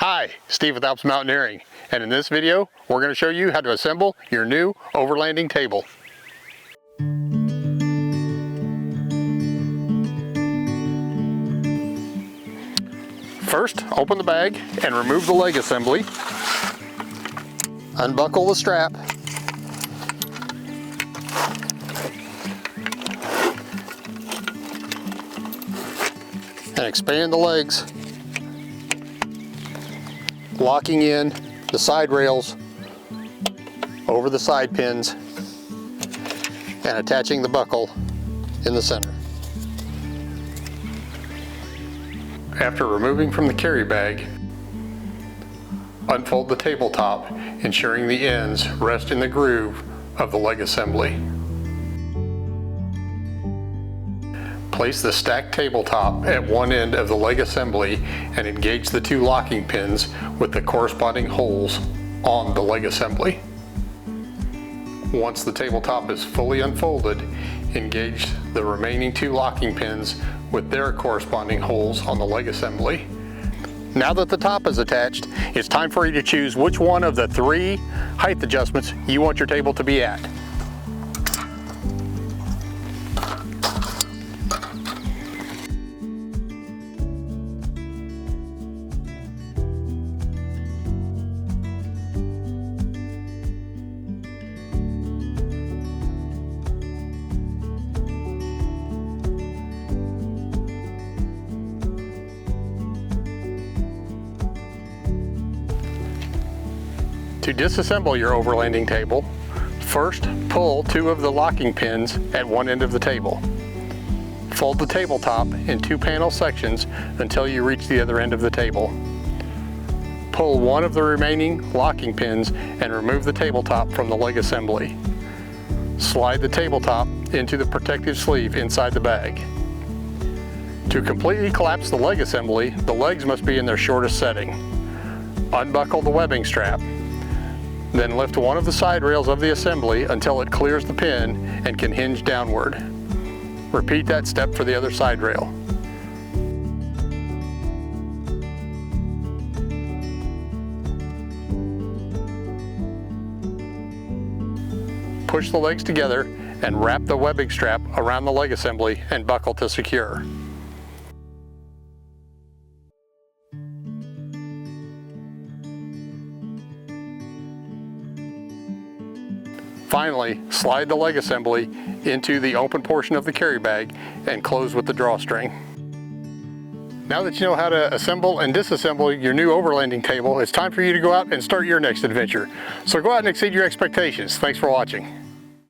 Hi, Steve with ALPS Mountaineering, and in this video we're going to show you how to assemble your new overlanding table. First, open the bag and remove the leg assembly. Unbuckle the strap. And expand the legs, locking in the side rails over the side pins and attaching the buckle in the center. After removing from the carry bag, unfold the tabletop, ensuring the ends rest in the groove of the leg assembly. Place the stacked tabletop at one end of the leg assembly and engage the two locking pins with the corresponding holes on the leg assembly. Once the tabletop is fully unfolded, engage the remaining two locking pins with their corresponding holes on the leg assembly. Now that the top is attached, it's time for you to choose which one of the three height adjustments you want your table to be at. To disassemble your overlanding table, first pull two of the locking pins at one end of the table. Fold the tabletop in two panel sections until you reach the other end of the table. Pull one of the remaining locking pins and remove the tabletop from the leg assembly. Slide the tabletop into the protective sleeve inside the bag. To completely collapse the leg assembly, the legs must be in their shortest setting. Unbuckle the webbing strap. Then lift one of the side rails of the assembly until it clears the pin and can hinge downward. Repeat that step for the other side rail. Push the legs together and wrap the webbing strap around the leg assembly and buckle to secure. Finally, slide the leg assembly into the open portion of the carry bag and close with the drawstring. Now that you know how to assemble and disassemble your new overlanding table, it's time for you to go out and start your next adventure. So go out and exceed your expectations. Thanks for watching.